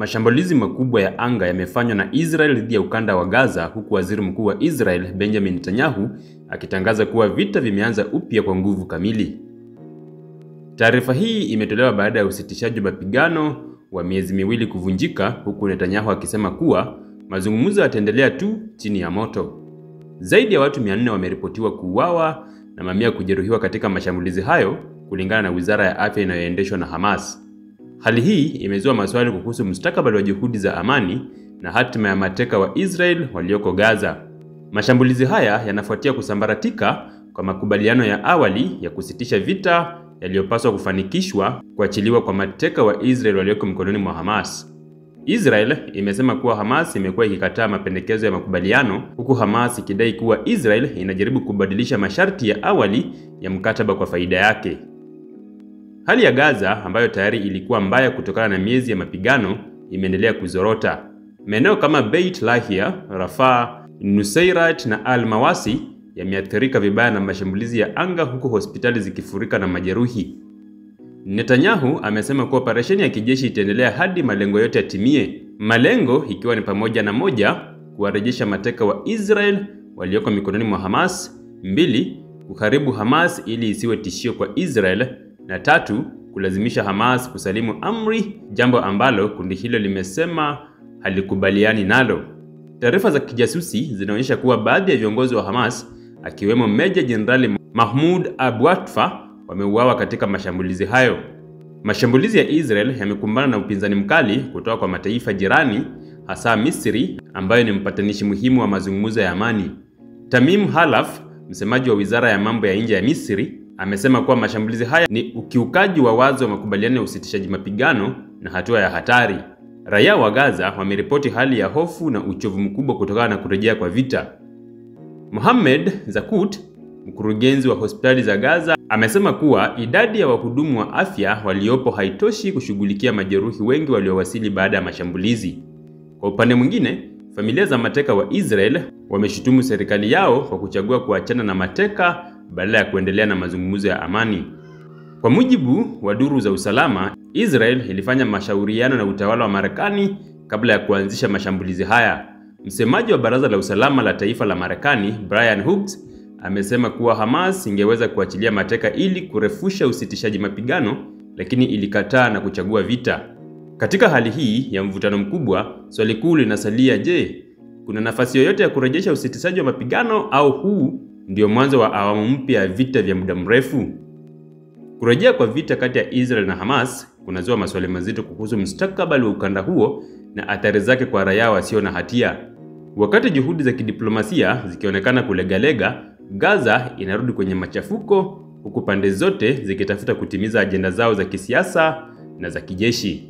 Mashambulizi makubwa ya anga yamefanywa na Israel dhidi ya ukanda wa Gaza, huku waziri mkuu wa Israel Benjamin Netanyahu akitangaza kuwa vita vimeanza upya kwa nguvu kamili. Taarifa hii imetolewa baada ya usitishaji wa mapigano wa miezi miwili kuvunjika, huku Netanyahu akisema kuwa mazungumzo yataendelea tu chini ya moto. Zaidi ya watu 400 wameripotiwa kuuawa na mamia kujeruhiwa katika mashambulizi hayo, kulingana na Wizara ya Afya inayoendeshwa na Hamas. Hali hii imezua maswali kuhusu mustakabali wa juhudi za amani na hatima ya mateka wa Israel walioko Gaza. Mashambulizi haya yanafuatia kusambaratika kwa makubaliano ya awali ya kusitisha vita yaliyopaswa kufanikishwa kuachiliwa kwa mateka wa Israel walioko mkononi mwa Hamas. Israel imesema kuwa Hamas imekuwa ikikataa mapendekezo ya makubaliano, huku Hamas ikidai kuwa Israel inajaribu kubadilisha masharti ya awali ya mkataba kwa faida yake. Hali ya Gaza, ambayo tayari ilikuwa mbaya kutokana na miezi ya mapigano, imeendelea kuzorota. Maeneo kama Beit Lahia, Rafah, Nuseirat na Al-Mawasi yameathirika vibaya na mashambulizi ya anga, huku hospitali zikifurika na majeruhi. Netanyahu amesema kuwa operesheni ya kijeshi itaendelea hadi malengo yote yatimie. Malengo ikiwa ni pamoja na 1, kuwarejesha mateka wa Israel walioko mikononi mwa Hamas; 2, kuharibu Hamas ili isiwe tishio kwa Israel; na 3, kulazimisha Hamas kusalimu amri, jambo ambalo kundi hilo limesema halikubaliani nalo. Taarifa za kijasusi zinaonyesha kuwa baadhi ya viongozi wa Hamas, akiwemo Meja Jenerali Mahmoud Abu Atfa, wameuawa katika mashambulizi hayo. Mashambulizi ya Israel yamekumbana na upinzani mkali kutoka kwa mataifa jirani, hasa Misri ambayo ni mpatanishi muhimu wa mazungumzo ya amani. Tamim Halaf, msemaji wa Wizara ya Mambo ya Nje ya Misri, amesema kuwa mashambulizi haya ni ukiukaji wa wazi wa makubaliano ya usitishaji mapigano na hatua ya hatari. Raia wa Gaza wameripoti hali ya hofu na uchovu mkubwa kutokana na kurejea kwa vita. Mohamed Zakut, mkurugenzi wa hospitali za Gaza, amesema kuwa idadi ya wahudumu wa afya waliopo haitoshi kushughulikia majeruhi wengi waliowasili baada ya mashambulizi. Kwa upande mwingine, familia za mateka wa Israel wameshutumu serikali yao kwa kuchagua kuachana na mateka badala ya kuendelea na mazungumzo ya amani. Kwa mujibu wa duru za usalama, Israel ilifanya mashauriano na utawala wa Marekani kabla ya kuanzisha mashambulizi haya. Msemaji wa Baraza la Usalama la Taifa la Marekani, Brian Hooks, amesema kuwa Hamas ingeweza kuachilia mateka ili kurefusha usitishaji mapigano, lakini ilikataa na kuchagua vita. Katika hali hii ya mvutano mkubwa, swali kuu linasalia: je, kuna nafasi yoyote ya kurejesha usitishaji wa mapigano, au huu ndio mwanzo wa awamu mpya ya vita vya muda mrefu? Kurejea kwa vita kati ya Israel na Hamas kunazua maswali mazito kuhusu mustakabali wa ukanda huo na athari zake kwa raia wasio na hatia. Wakati juhudi za kidiplomasia zikionekana kulegalega, Gaza inarudi kwenye machafuko, huku pande zote zikitafuta kutimiza ajenda zao za kisiasa na za kijeshi.